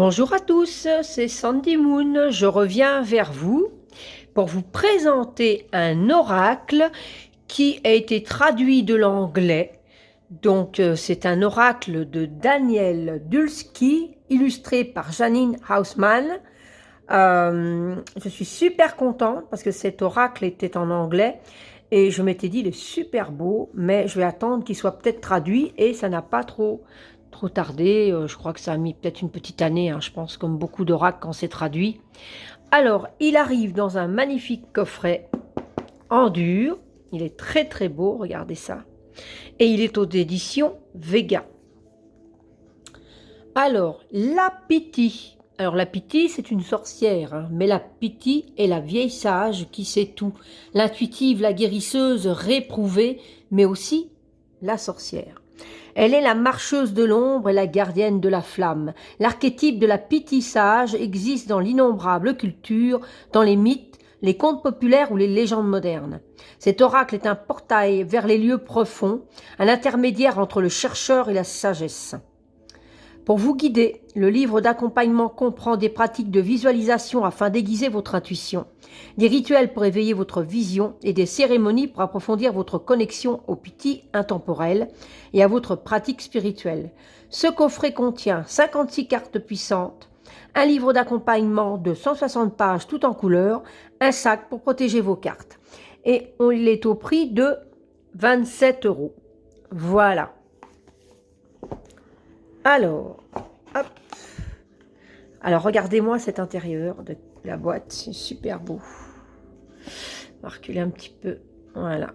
Bonjour à tous, c'est Sandy Moon. Je reviens vers vous pour vous présenter un oracle qui a été traduit de l'anglais. Donc, c'est un oracle de Daniel Dulski, illustré par Janine Hausmann. Je suis super contente parce que cet oracle était en anglais et je m'étais dit il est super beau, mais je vais attendre qu'il soit peut-être traduit et ça n'a pas trop tardé. Je crois que ça a mis peut-être une petite année, je pense, comme beaucoup d'oracles quand c'est traduit. Alors, il arrive dans un magnifique coffret en dur. Il est très très beau, regardez ça. Et il est aux éditions Vega. Alors, la Piti. Alors, la Piti, c'est une sorcière, mais la Piti est la vieille sage qui sait tout. L'intuitive, la guérisseuse réprouvée, mais aussi la sorcière. Elle est la marcheuse de l'ombre et la gardienne de la flamme. L'archétype de la Piti sage existe dans l'innombrable culture, dans les mythes, les contes populaires ou les légendes modernes. Cet oracle est un portail vers les lieux profonds, un intermédiaire entre le chercheur et la sagesse. Pour vous guider, le livre d'accompagnement comprend des pratiques de visualisation afin d'aiguiser votre intuition, des rituels pour éveiller votre vision et des cérémonies pour approfondir votre connexion au Piti intemporel et à votre pratique spirituelle. Ce coffret contient 56 cartes puissantes, un livre d'accompagnement de 160 pages tout en couleur, un sac pour protéger vos cartes. Et il est au prix de 27 €. Voilà. Alors, hop. Alors, regardez-moi cet intérieur de la boîte, c'est super beau. On va reculer un petit peu, voilà.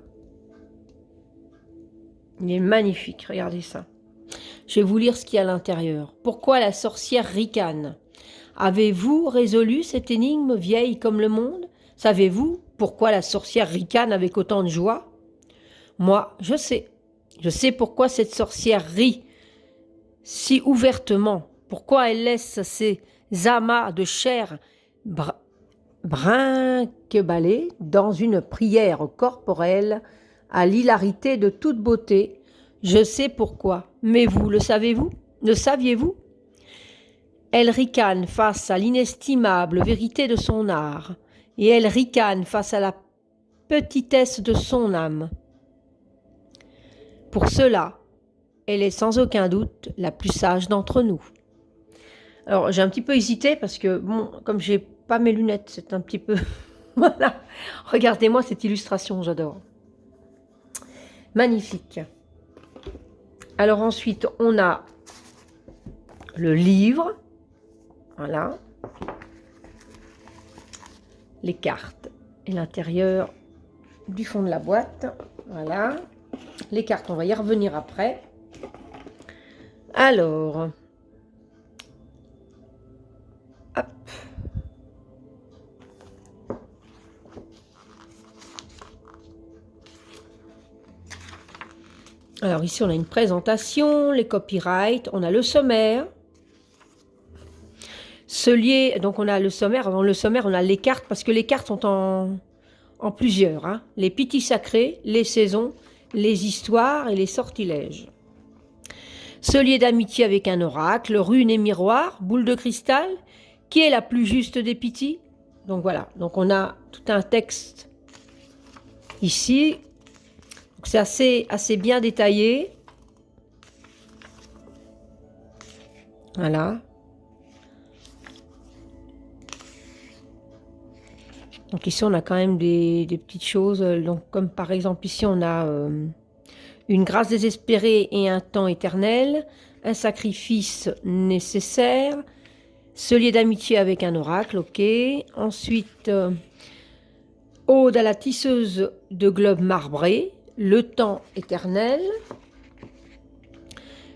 Il est magnifique, regardez ça. Je vais vous lire ce qu'il y a à l'intérieur. Pourquoi la sorcière ricane? Avez-vous résolu cette énigme vieille comme le monde? Savez-vous pourquoi la sorcière ricane avec autant de joie? Moi, je sais. Je sais pourquoi cette sorcière rit si ouvertement, pourquoi elle laisse ses amas de chair brinque-ballés dans une prière corporelle à l'hilarité de toute beauté. Je sais pourquoi, mais vous, le savez-vous? Le saviez-vous? Elle ricane face à l'inestimable vérité de son art, et elle ricane face à la petitesse de son âme. Pour cela, elle est sans aucun doute la plus sage d'entre nous. Alors, j'ai un petit peu hésité parce que, bon, comme j'ai pas mes lunettes, c'est un petit peu... Voilà. Regardez-moi cette illustration, j'adore. Magnifique. Alors ensuite, on a le livre. Voilà. Les cartes et l'intérieur du fond de la boîte. Voilà. Les cartes, on va y revenir après. Alors, hop. Alors ici, on a une présentation, les copyrights, on a le sommaire. Donc on a le sommaire. Avant le sommaire, on a les cartes, parce que les cartes sont en plusieurs. Les Piti sacrés, les saisons, les histoires et les sortilèges. Ce lieu d'amitié avec un oracle, rune et miroir, boule de cristal, qui est la plus juste des Piti? Donc voilà, donc on a tout un texte ici. C'est assez bien détaillé. Voilà. Donc ici, on a quand même des petites choses. Donc, comme par exemple, ici, on a une grâce désespérée et un temps éternel, un sacrifice nécessaire, ce lien d'amitié avec un oracle, ok. Ensuite, ode à la tisseuse de globes marbrés, le temps éternel,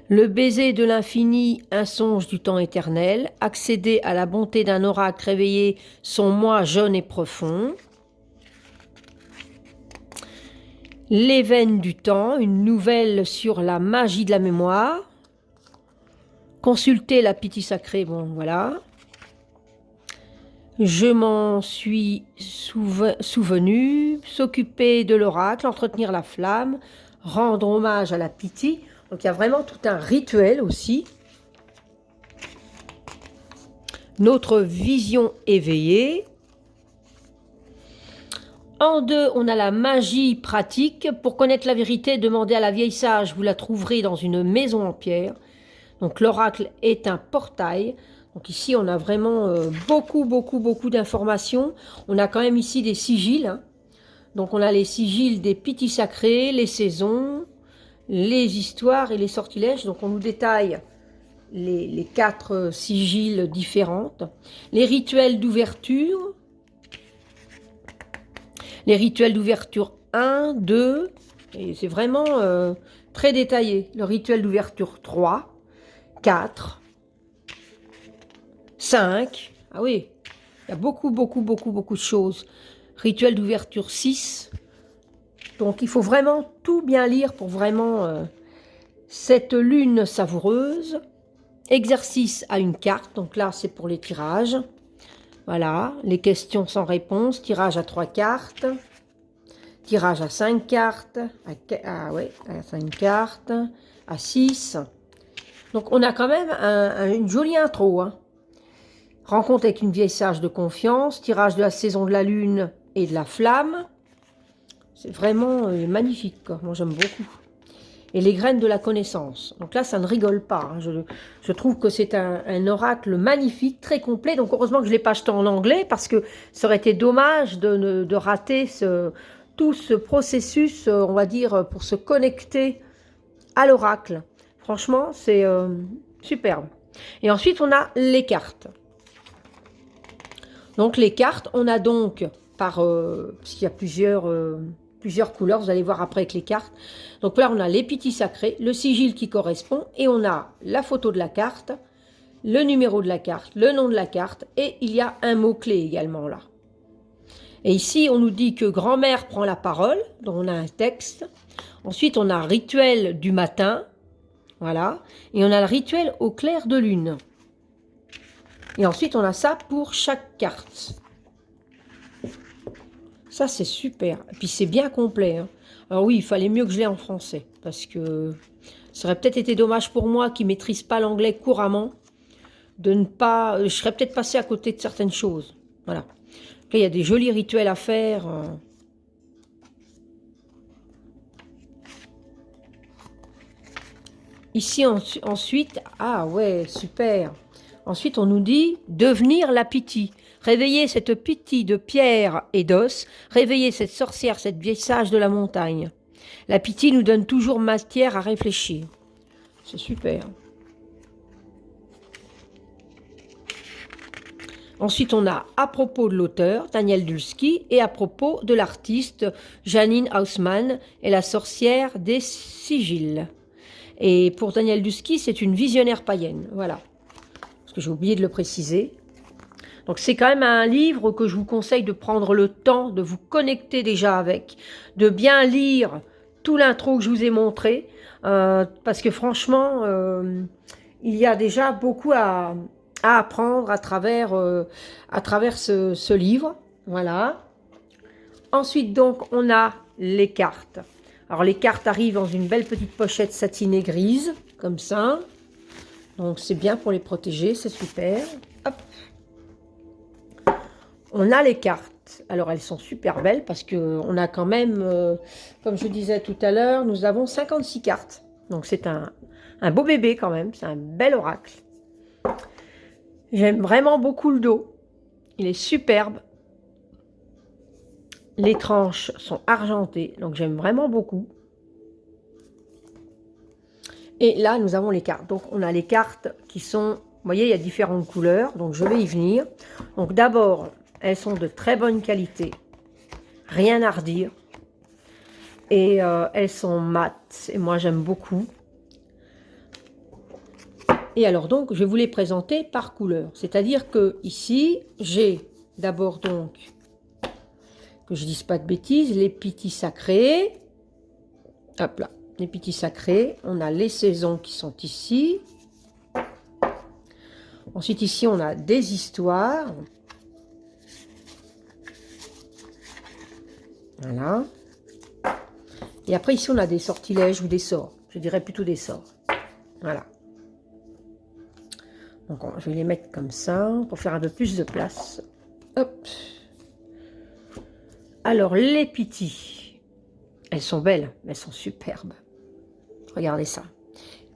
le baiser de l'infini, un songe du temps éternel, accéder à la bonté d'un oracle réveiller son moi jeune et profond, les veines du temps, une nouvelle sur la magie de la mémoire, consulter la Piti sacrée, bon voilà, je m'en suis souvenu, s'occuper de l'oracle, entretenir la flamme, rendre hommage à la Piti. Donc il y a vraiment tout un rituel aussi. notre vision éveillée. En 2, on a la magie pratique. Pour connaître la vérité, demandez à la vieille sage, vous la trouverez dans une maison en pierre. Donc l'oracle est un portail. Donc ici, on a vraiment beaucoup d'informations. On a quand même ici des sigils. Hein. Donc on a les sigils des pittis sacrés, les saisons, les histoires et les sortilèges. Donc on nous détaille les 4 sigils différentes. Les rituels d'ouverture. Les rituels d'ouverture 1, 2, et c'est vraiment très détaillé. Le rituel d'ouverture 3, 4, 5. Ah oui, il y a beaucoup de choses. Rituel d'ouverture 6. Donc il faut vraiment tout bien lire pour vraiment cette lune savoureuse. Exercice à une carte, donc là c'est pour les tirages. Voilà, les questions sans réponse, tirage à 3 cartes, tirage à 5 cartes, à 5 cartes, à 6. Donc on a quand même une jolie intro. Hein. Rencontre avec une vieille sage de confiance, tirage de la saison de la lune et de la flamme. C'est vraiment magnifique, quoi. Moi j'aime beaucoup. Et les graines de la connaissance. Donc là, ça ne rigole pas. Hein. Je trouve que c'est un oracle magnifique, très complet. Donc heureusement que je ne l'ai pas acheté en anglais, parce que ça aurait été dommage de rater tout ce processus, on va dire, pour se connecter à l'oracle. Franchement, c'est superbe. Et ensuite, on a les cartes. Donc les cartes, on a donc, parce qu'il y a plusieurs couleurs, vous allez voir après avec les cartes. Donc là, on a les pittis sacrés, le sigil qui correspond, et on a la photo de la carte, le numéro de la carte, le nom de la carte, et il y a un mot-clé également là. Et ici, on nous dit que grand-mère prend la parole, donc on a un texte. Ensuite, on a rituel du matin, voilà, et on a le rituel au clair de lune. Et ensuite, on a ça pour chaque carte. Ça, c'est super. Et puis, c'est bien complet. Hein. Alors oui, il fallait mieux que je l'ai en français. Parce que ça aurait peut-être été dommage pour moi qui ne maîtrise pas l'anglais couramment. De ne pas... Je serais peut-être passé à côté de certaines choses. Voilà. Là, il y a des jolis rituels à faire. Ici, ensuite... Ah ouais, super. Ensuite, on nous dit devenir la pittis. Réveiller cette pittis de pierre et d'os. Réveiller cette sorcière, cette vieille sage de la montagne. La pittis nous donne toujours matière à réfléchir. C'est super. Ensuite, on a à propos de l'auteur, Daniel Dulski, et à propos de l'artiste, Janine Haussmann, et la sorcière des sigils. Et pour Daniel Dulski, c'est une visionnaire païenne. Voilà. Parce que j'ai oublié de le préciser. Donc c'est quand même un livre que je vous conseille de prendre le temps de vous connecter déjà avec, de bien lire tout l'intro que je vous ai montré, parce que franchement, il y a déjà beaucoup à apprendre à travers ce livre. Voilà. Ensuite, donc, on a les cartes. Alors, les cartes arrivent dans une belle petite pochette satinée grise, comme ça. Donc, c'est bien pour les protéger, c'est super. Hop. On a les cartes. Alors, elles sont super belles parce qu'on a quand même, comme je disais tout à l'heure, nous avons 56 cartes. Donc, c'est un beau bébé quand même. C'est un bel oracle. J'aime vraiment beaucoup le dos. Il est superbe. Les tranches sont argentées, donc j'aime vraiment beaucoup. Et là, nous avons les cartes. Donc, on a les cartes qui sont... Vous voyez, il y a différentes couleurs, donc je vais y venir. Donc, d'abord, elles sont de très bonne qualité. Rien à redire. Et elles sont mates. Et moi, j'aime beaucoup. Et alors, donc, je vais vous les présenter par couleur. C'est-à-dire que ici, j'ai d'abord donc... que je ne dise pas de bêtises, les pittis sacrés. Hop là, les pittis sacrés. On a les saisons qui sont ici. Ensuite, ici, on a des histoires. Voilà. Et après, ici, on a des sortilèges ou des sorts. Je dirais plutôt des sorts. Voilà. Donc je vais les mettre comme ça pour faire un peu plus de place. Hop. Alors les Pythie, elles sont belles, elles sont superbes. Regardez ça.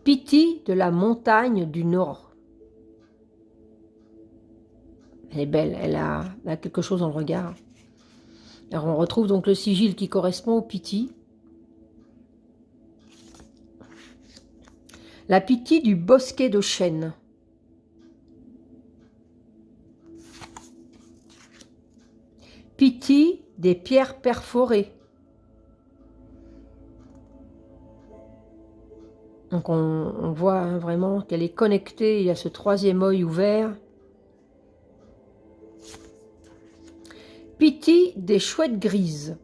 Pythie de la montagne du Nord. Elle est belle, elle a quelque chose dans le regard. Alors on retrouve donc le sigil qui correspond au Pythie. La Pythie du bosquet de chêne. Pythie des pierres perforées. Donc on voit hein, vraiment qu'elle est connectée, il y a ce troisième œil ouvert. Pythie des chouettes grises.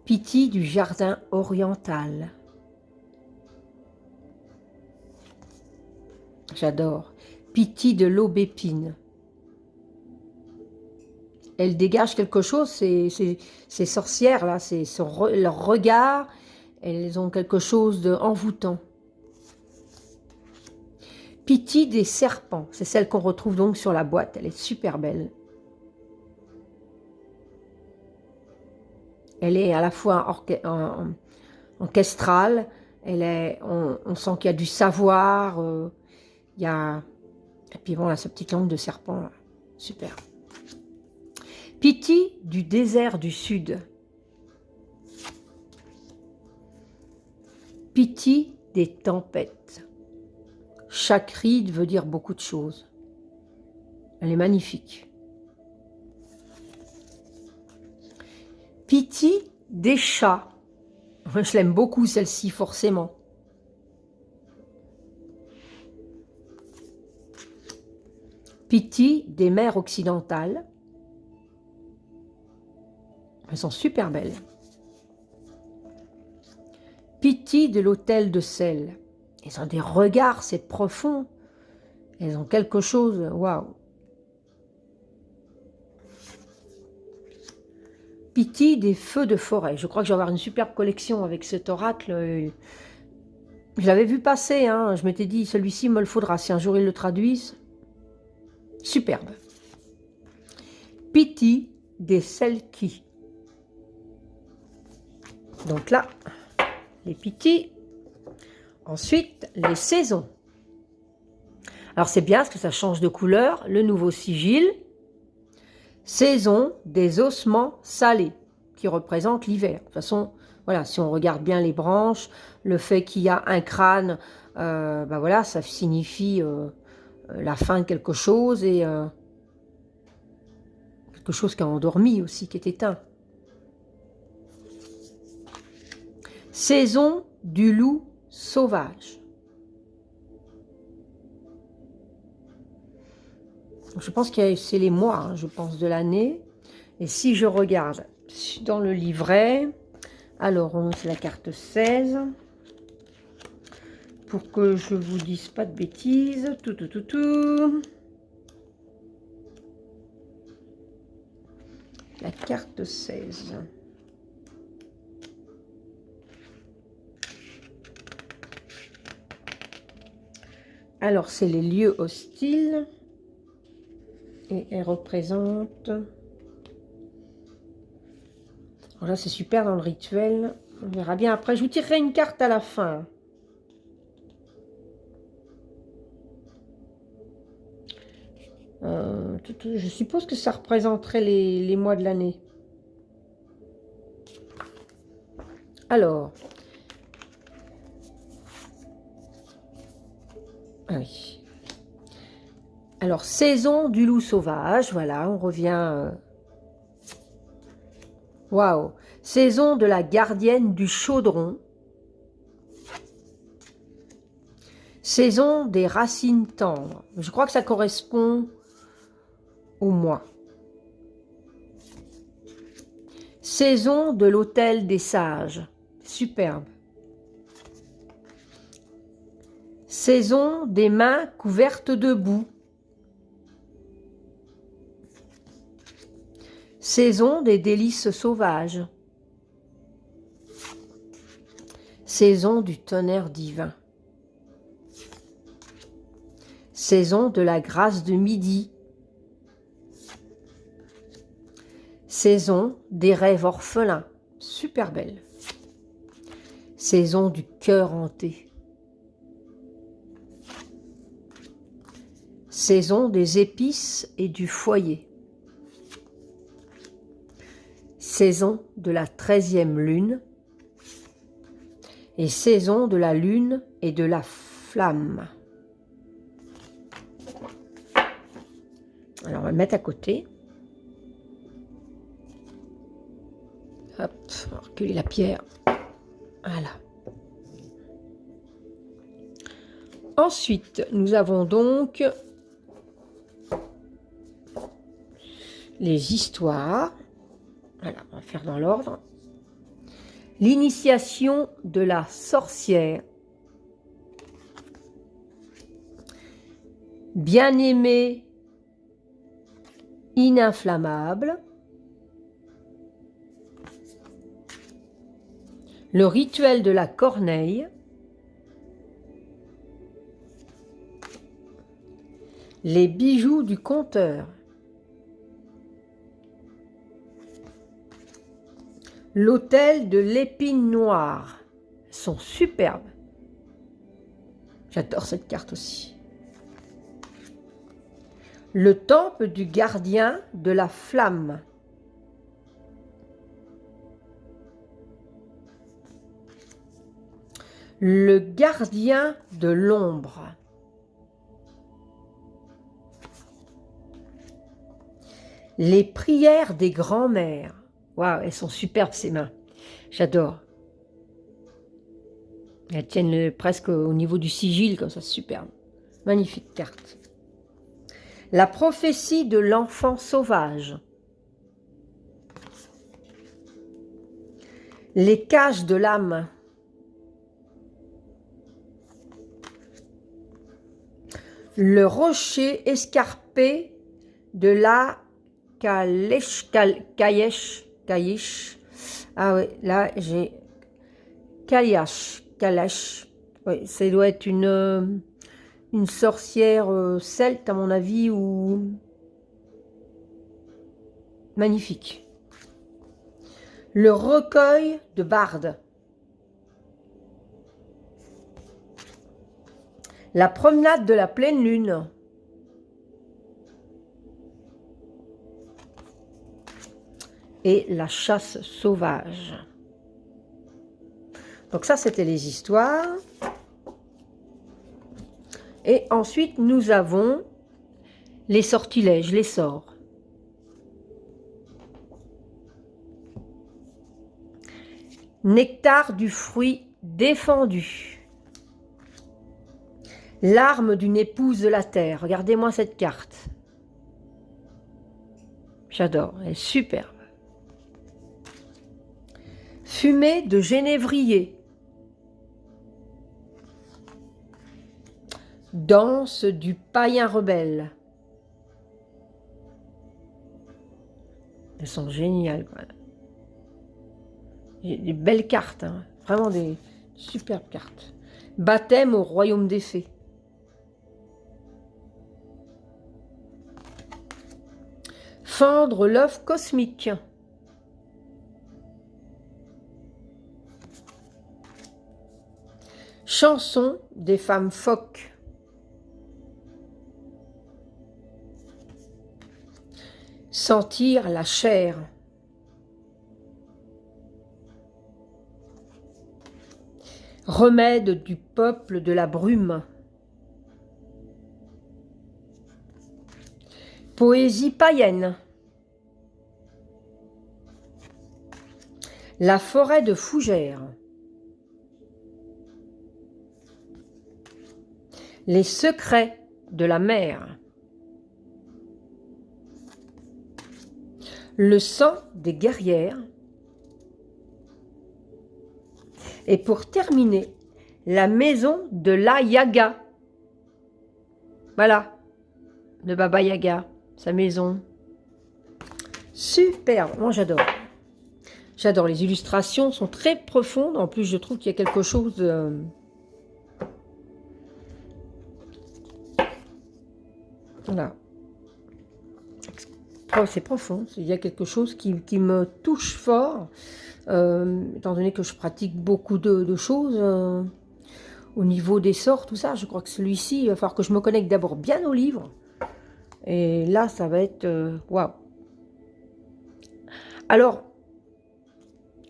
Pythie du jardin oriental. J'adore. Pythie de l'aubépine. Elle dégage quelque chose, ces sorcières là, leur regard, elles ont quelque chose d'envoûtant. Pythie des serpents, c'est celle qu'on retrouve donc sur la boîte, elle est super belle. Elle est à la fois orchestrale, on sent qu'il y a du savoir, il y a... Et puis bon, là, sa petite langue de serpent, là. Super. Pythie du désert du Sud. Pythie des tempêtes. Chaque ride veut dire beaucoup de choses. Elle est magnifique. Pythie des chats. Je l'aime beaucoup celle-ci, forcément. Pythie des mers occidentales. Elles sont super belles. Pythie de l'hôtel de sel. Elles ont des regards, c'est profond. Elles ont quelque chose, waouh. Pythie des feux de forêt. Je crois que je vais avoir une superbe collection avec cet oracle. Je l'avais vu passer, hein. Je m'étais dit, celui-ci me le faudra si un jour ils le traduisent. Superbe. Pythie des Selkies. Donc là, les Pythie. Ensuite, les saisons. Alors c'est bien parce que ça change de couleur. Le nouveau sigil. Saison des ossements salés, qui représente l'hiver. De toute façon, voilà, si on regarde bien les branches, le fait qu'il y a un crâne, ben voilà, ça signifie la fin de quelque chose et quelque chose qui a endormi aussi, qui est éteint. Saison du loup sauvage. Je pense que c'est les mois, hein, je pense, de l'année. Et si je regarde dans le livret, alors c'est la carte 16. Pour que je vous dise pas de bêtises. La carte 16. Alors, c'est les lieux hostiles. Et elle représente... Alors là, c'est super dans le rituel. On verra bien après. Je vous tirerai une carte à la fin. Je suppose que ça représenterait les mois de l'année. Alors. Ah oui. Alors, saison du loup sauvage. Voilà, on revient... Waouh! Saison de la gardienne du chaudron. Saison des racines tendres. Je crois que ça correspond au mois. Saison de l'hôtel des sages. Superbe. Saison des mains couvertes de boue. Saison des délices sauvages. Saison du tonnerre divin. Saison de la grâce de midi. Saison des rêves orphelins. Super belle. Saison du cœur hanté. Saison des épices et du foyer. Saison de la 13e lune. Et saison de la lune et de la flamme. Alors, on va le mettre à côté. Hop, on va reculer la pierre. Voilà. Ensuite, nous avons donc les histoires. Voilà, on va faire dans l'ordre. L'initiation de la sorcière. Bien-aimée ininflammable. Le rituel de la corneille. Les bijoux du conteur. L'autel de l'épine noire. Elles sont superbes. J'adore cette carte aussi. Le temple du gardien de la flamme. Le gardien de l'ombre. Les prières des grands-mères. Waouh, elles sont superbes ces mains. J'adore. Elles tiennent presque au niveau du sigil, comme ça, superbe. Magnifique carte. La prophétie de l'enfant sauvage. Les cages de l'âme. Le rocher escarpé de la Kayesh. Ah oui, là j'ai Kalash. Oui, ça doit être une sorcière celte à mon avis ou magnifique. Le recueil de Barde. La promenade de la pleine lune. Et la chasse sauvage. Donc ça, c'était les histoires. Et ensuite, nous avons les sortilèges, les sorts. Nectar du fruit défendu. L'arme d'une épouse de la terre. Regardez-moi cette carte. J'adore, elle est superbe. Fumée de genévrier. Danse du païen rebelle. Elles sont géniales. Des belles cartes, hein. Vraiment des superbes cartes. Baptême au royaume des fées. Fendre l'œuf cosmique. Chanson des femmes phoques. Sentir la chair. Remède du peuple de la brume. Poésie païenne. La forêt de fougères. Les secrets de la mer. Le sang des guerrières. Et pour terminer, la maison de la Yaga. Voilà, de Baba Yaga, sa maison. Superbe, moi j'adore. J'adore, les illustrations sont très profondes. En plus, je trouve qu'il y a quelque chose... Voilà. C'est profond. Il y a quelque chose qui me touche fort. Étant donné que je pratique beaucoup de choses au niveau des sorts, tout ça. Je crois que celui-ci, il va falloir que je me connecte d'abord bien au livre. Et là, ça va être... waouh. Alors...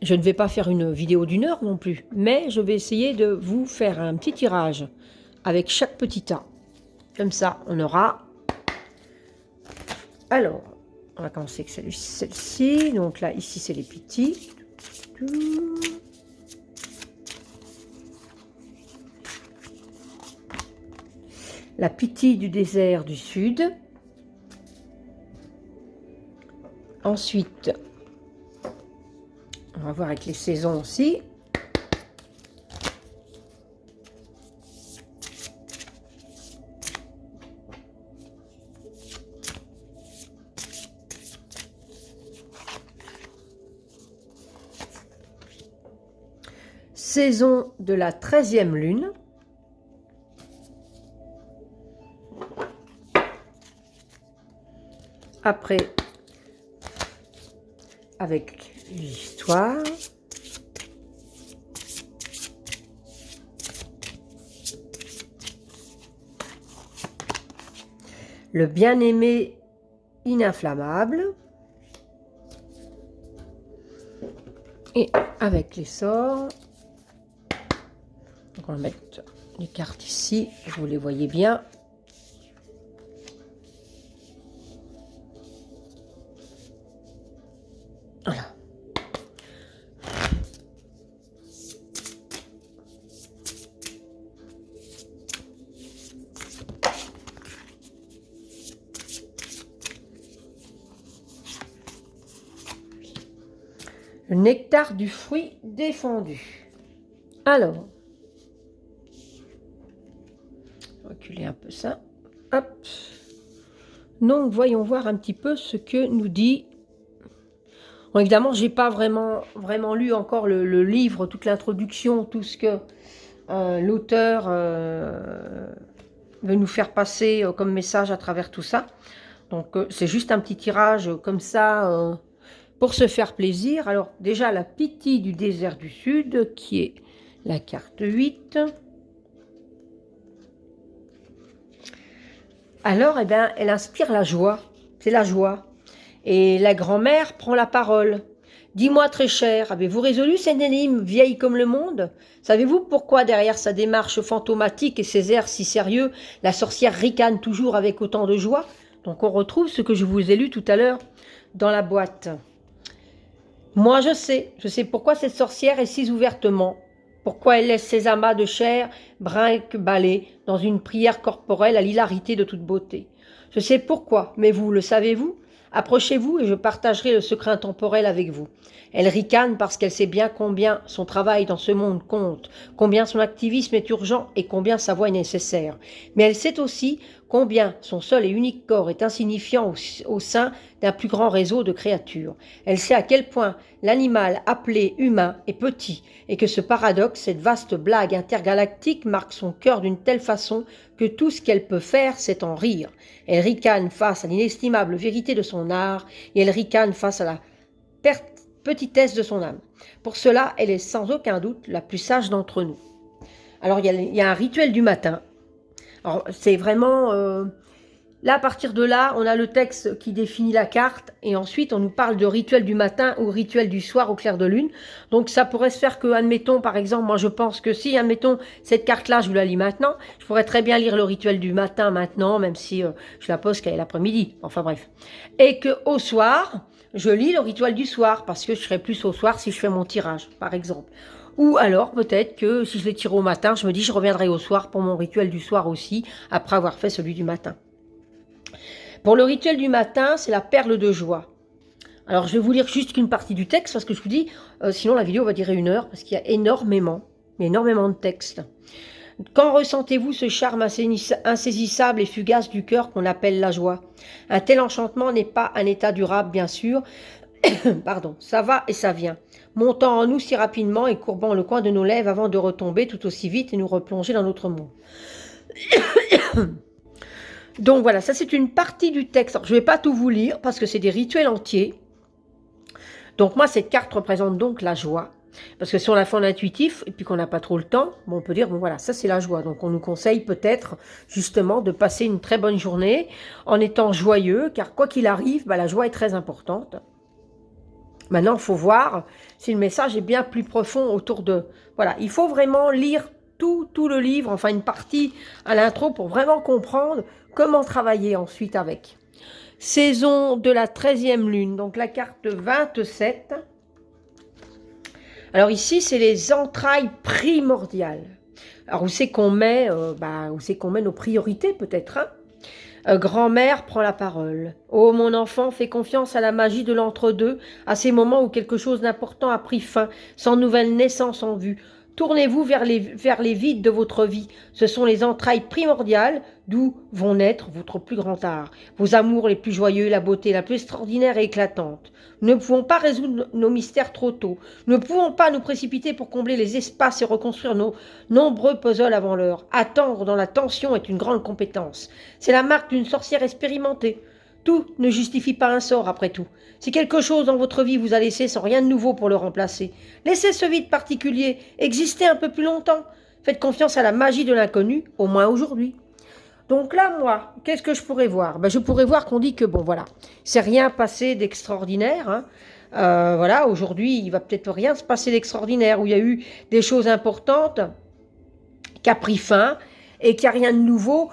Je ne vais pas faire une vidéo d'1 heure non plus, mais je vais essayer de vous faire un petit tirage avec chaque petit tas. Comme ça, on aura... Alors, on va commencer avec celle-ci. Donc là, ici, c'est les petits. La Piti du désert du Sud. Ensuite... On va voir avec les saisons aussi. Saison de la 13e lune. Après, avec l'histoire. Le bien-aimé ininflammable. Et avec les sorts. Donc on va mettre les cartes ici, vous les voyez bien. Voilà. Le nectar du fruit défendu. Alors, reculer un peu ça. Hop. Donc, voyons voir un petit peu ce que nous dit. Bon, évidemment, j'ai pas vraiment lu encore le livre, toute l'introduction, tout ce que l'auteur veut nous faire passer comme message à travers tout ça. Donc, c'est juste un petit tirage comme ça pour se faire plaisir. Alors, déjà, la Piti du désert du Sud, qui est la carte 8. Alors, eh bien, elle inspire la joie. C'est la joie. Et la grand-mère prend la parole. Dis-moi, très cher, avez-vous résolu cette énigme vieille comme le monde? Savez-vous pourquoi, derrière sa démarche fantomatique et ses airs si sérieux, la sorcière ricane toujours avec autant de joie? Donc, on retrouve ce que je vous ai lu tout à l'heure dans la boîte. Moi, je sais pourquoi cette sorcière est si ouvertement, pourquoi elle laisse ses amas de chair brinque-baller dans une prière corporelle à l'hilarité de toute beauté. Je sais pourquoi, mais vous, le savez-vous? Approchez-vous et je partagerai le secret intemporel avec vous. Elle ricane parce qu'elle sait bien combien son travail dans ce monde compte, combien son activisme est urgent et combien sa voix est nécessaire. Mais elle sait aussi combien son seul et unique corps est insignifiant au sein d'un plus grand réseau de créatures. Elle sait à quel point l'animal appelé humain est petit et que ce paradoxe, cette vaste blague intergalactique marque son cœur d'une telle façon que tout ce qu'elle peut faire, c'est en rire. Elle ricane face à l'inestimable vérité de son art et elle ricane face à la petitesse de son âme. Pour cela, elle est sans aucun doute la plus sage d'entre nous. Alors, il y a un rituel du matin. Alors, c'est vraiment... là, à partir de là, on a le texte qui définit la carte et ensuite, on nous parle de rituel du matin ou rituel du soir au clair de lune. Donc, ça pourrait se faire que, admettons, par exemple, moi, je pense que si, admettons, cette carte-là, je vous la lis maintenant, je pourrais très bien lire le rituel du matin maintenant, même si je la pose qu'à l'après-midi. Enfin, bref. Et qu'au soir, je lis le rituel du soir parce que je serai plus au soir si je fais mon tirage, par exemple. Ou alors, peut-être que si je l'ai tiré au matin, je me dis je reviendrai au soir pour mon rituel du soir aussi, après avoir fait celui du matin. Pour le rituel du matin, c'est la perle de joie. Alors, je vais vous lire juste qu'une partie du texte, parce que je vous dis, sinon la vidéo va durer 1 heure, parce qu'il y a énormément de texte. Quand ressentez-vous ce charme insaisissable et fugace du cœur qu'on appelle la joie? Un tel enchantement n'est pas un état durable, bien sûr, Pardon, ça va et ça vient, montant en nous si rapidement et courbant le coin de nos lèvres avant de retomber tout aussi vite et nous replonger dans notre monde. Donc voilà, ça c'est une partie du texte. Alors, je ne vais pas tout vous lire parce que c'est des rituels entiers. Donc moi, cette carte représente donc la joie. Parce que si on la fait en intuitif et puis qu'on n'a pas trop le temps, bon, on peut dire, bon voilà, ça c'est la joie. Donc on nous conseille peut-être justement de passer une très bonne journée en étant joyeux, car quoi qu'il arrive, bah, la joie est très importante. Maintenant, il faut voir si le message est bien plus profond autour de... Voilà, il faut vraiment lire tout le livre, enfin une partie à l'intro pour vraiment comprendre comment travailler ensuite avec. Saison de la 13e lune, donc la carte 27. Alors ici, c'est les entrailles primordiales. Alors où c'est qu'on met, où c'est qu'on met nos priorités peut-être, hein. Grand-mère prend la parole. Oh mon enfant, fais confiance à la magie de l'entre-deux, à ces moments où quelque chose d'important a pris fin, sans nouvelle naissance en vue. Tournez-vous vers les vides de votre vie. Ce sont les entrailles primordiales d'où vont naître votre plus grand art, vos amours les plus joyeux, la beauté la plus extraordinaire et éclatante. Nous ne pouvons pas résoudre nos mystères trop tôt. Nous ne pouvons pas nous précipiter pour combler les espaces et reconstruire nos nombreux puzzles avant l'heure. Attendre dans la tension est une grande compétence. C'est la marque d'une sorcière expérimentée. Tout ne justifie pas un sort, après tout. Si quelque chose dans votre vie vous a laissé sans rien de nouveau pour le remplacer, laissez ce vide particulier exister un peu plus longtemps. Faites confiance à la magie de l'inconnu, au moins aujourd'hui. Donc là, moi, qu'est-ce que je pourrais voir? Je pourrais voir qu'on dit que, bon, voilà, c'est rien passé d'extraordinaire, hein. Voilà, aujourd'hui, il va peut-être rien se passer d'extraordinaire, où il y a eu des choses importantes qui a pris fin et qu'il n'y a rien de nouveau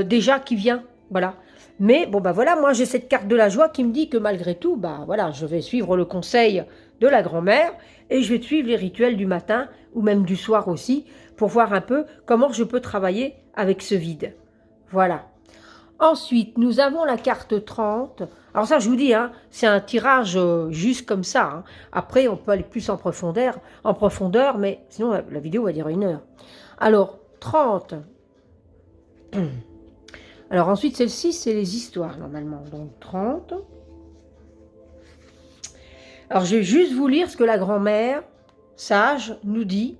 déjà qui vient. Voilà. Mais bon, voilà, moi j'ai cette carte de la joie qui me dit que malgré tout, voilà, je vais suivre le conseil de la grand-mère et je vais suivre les rituels du matin ou même du soir aussi pour voir un peu comment je peux travailler avec ce vide. Voilà. Ensuite, nous avons la carte 30. Alors ça, je vous dis, hein, c'est un tirage juste comme ça, hein. Après, on peut aller plus en profondeur, mais sinon la vidéo va durer 1 heure. Alors, 30. Alors ensuite, celle-ci, c'est les histoires, normalement. Donc, 30. Alors, je vais juste vous lire ce que la grand-mère, sage, nous dit.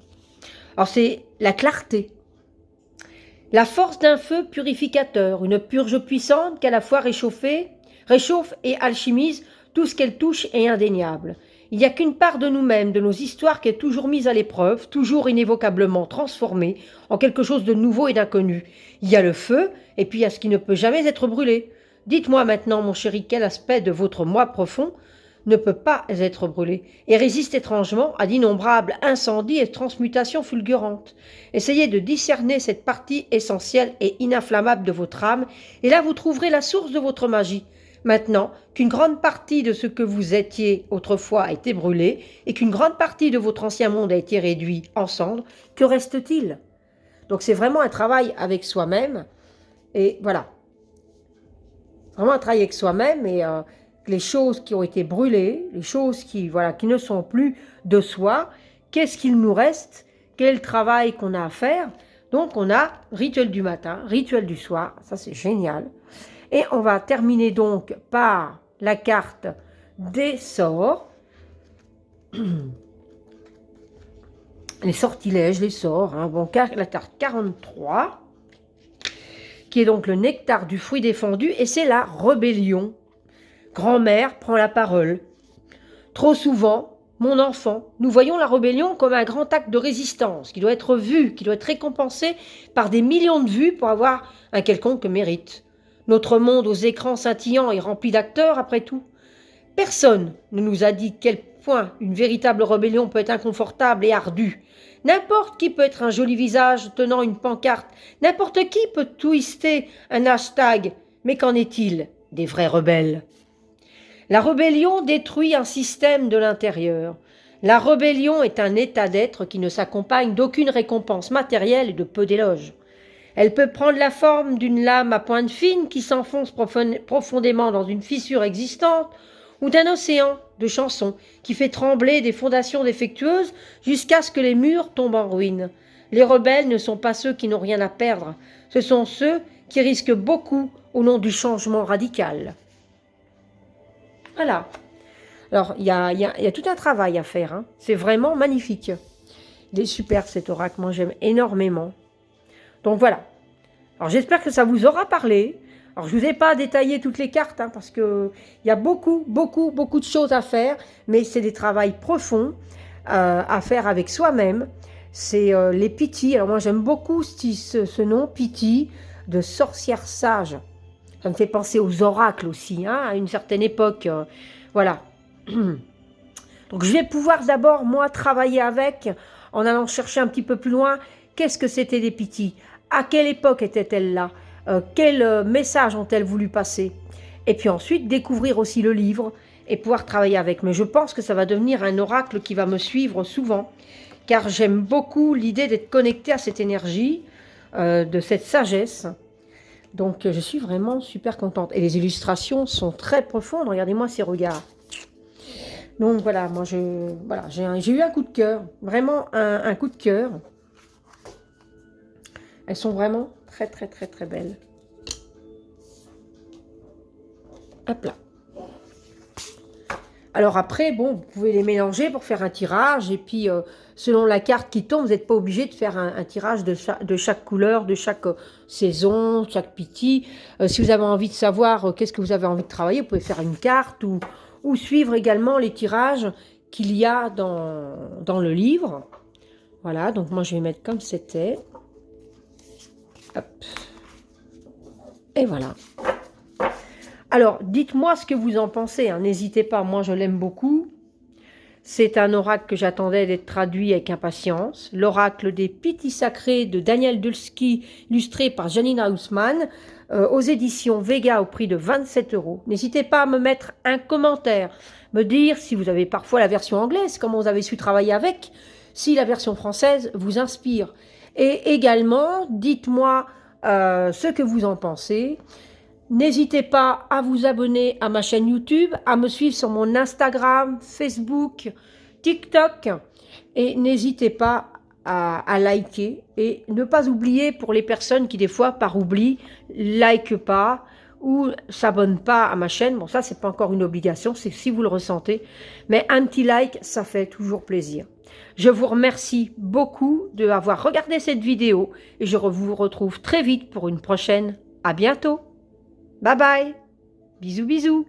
Alors, c'est la clarté. La force d'un feu purificateur, une purge puissante qu'à la fois réchauffe et alchimise tout ce qu'elle touche est indéniable. Il n'y a qu'une part de nous-mêmes, de nos histoires qui est toujours mise à l'épreuve, toujours inévocablement transformée en quelque chose de nouveau et d'inconnu. Il y a le feu, et puis il y a ce qui ne peut jamais être brûlé. Dites-moi maintenant, mon chéri, quel aspect de votre moi profond ne peut pas être brûlé et résiste étrangement à d'innombrables incendies et transmutations fulgurantes. Essayez de discerner cette partie essentielle et ininflammable de votre âme, et là vous trouverez la source de votre magie. Maintenant qu'une grande partie de ce que vous étiez autrefois a été brûlée et qu'une grande partie de votre ancien monde a été réduit en cendres, que reste-t-il? Donc c'est vraiment un travail avec soi-même, et voilà. Vraiment un travail avec soi-même, et les choses qui ont été brûlées, les choses qui ne sont plus de soi, qu'est-ce qu'il nous reste? Quel est le travail qu'on a à faire? Donc on a rituel du matin, rituel du soir, ça c'est génial. Et on va terminer donc par la carte des sorts, les sortilèges, les sorts, hein. Bon, la carte 43, qui est donc le nectar du fruit défendu, et c'est la rébellion. Grand-mère prend la parole. Trop souvent, mon enfant, nous voyons la rébellion comme un grand acte de résistance qui doit être vu, qui doit être récompensé par des millions de vues pour avoir un quelconque mérite. Notre monde aux écrans scintillants est rempli d'acteurs, après tout. Personne ne nous a dit quel point une véritable rébellion peut être inconfortable et ardue. N'importe qui peut être un joli visage tenant une pancarte, n'importe qui peut twister un hashtag, mais qu'en est-il des vrais rebelles? La rébellion détruit un système de l'intérieur. La rébellion est un état d'être qui ne s'accompagne d'aucune récompense matérielle et de peu d'éloges. Elle peut prendre la forme d'une lame à pointe fine qui s'enfonce profondément dans une fissure existante, ou d'un océan de chansons qui fait trembler des fondations défectueuses jusqu'à ce que les murs tombent en ruine. Les rebelles ne sont pas ceux qui n'ont rien à perdre, ce sont ceux qui risquent beaucoup au nom du changement radical. Voilà. Alors, il y a tout un travail à faire, hein. C'est vraiment magnifique. Il est super cet oracle, moi j'aime énormément. Donc voilà. Alors j'espère que ça vous aura parlé. Alors je ne vous ai pas détaillé toutes les cartes, hein, parce qu'il y a beaucoup de choses à faire, mais c'est des travaux profonds à faire avec soi-même. C'est les Piti. Alors moi j'aime beaucoup ce nom, Piti, de sorcière sage. Ça me fait penser aux oracles aussi, hein, à une certaine époque. Voilà. Donc je vais pouvoir d'abord, moi, travailler avec, en allant chercher un petit peu plus loin, qu'est-ce que c'était les Piti? À quelle époque étaient-elles là? Quel message ont-elles voulu passer? Et puis ensuite, découvrir aussi le livre et pouvoir travailler avec. Mais je pense que ça va devenir un oracle qui va me suivre souvent, car j'aime beaucoup l'idée d'être connectée à cette énergie, de cette sagesse. Donc je suis vraiment super contente. Et les illustrations sont très profondes. Regardez-moi ces regards. Donc voilà, moi j'ai eu un coup de cœur, vraiment un coup de cœur. Elles sont vraiment très belles. Hop là. Alors après, bon, vous pouvez les mélanger pour faire un tirage. Et puis, selon la carte qui tombe, vous n'êtes pas obligé de faire un tirage de chaque couleur, de chaque saison, chaque Piti. Si vous avez envie de savoir qu'est-ce que vous avez envie de travailler, vous pouvez faire une carte ou suivre également les tirages qu'il y a dans le livre. Voilà, donc moi je vais mettre comme c'était. Hop. Et voilà. Alors, dites-moi ce que vous en pensez, hein. N'hésitez pas, moi je l'aime beaucoup. C'est un oracle que j'attendais d'être traduit avec impatience. L'oracle des Piti sacrés de Daniel Dulski, illustré par Janina Haussmann, aux éditions Vega au prix de 27 €. N'hésitez pas à me mettre un commentaire, me dire si vous avez parfois la version anglaise, comment vous avez su travailler avec, si la version française vous inspire. Et également, dites-moi ce que vous en pensez. N'hésitez pas à vous abonner à ma chaîne YouTube, à me suivre sur mon Instagram, Facebook, TikTok. Et n'hésitez pas à liker. Et ne pas oublier pour les personnes qui, des fois, par oubli, like pas ou s'abonnent pas à ma chaîne. Bon, ça, c'est pas encore une obligation, c'est si vous le ressentez. Mais un petit like, ça fait toujours plaisir. Je vous remercie beaucoup d'avoir regardé cette vidéo. Et je vous retrouve très vite pour une prochaine. À bientôt. Bye bye. Bisous bisous.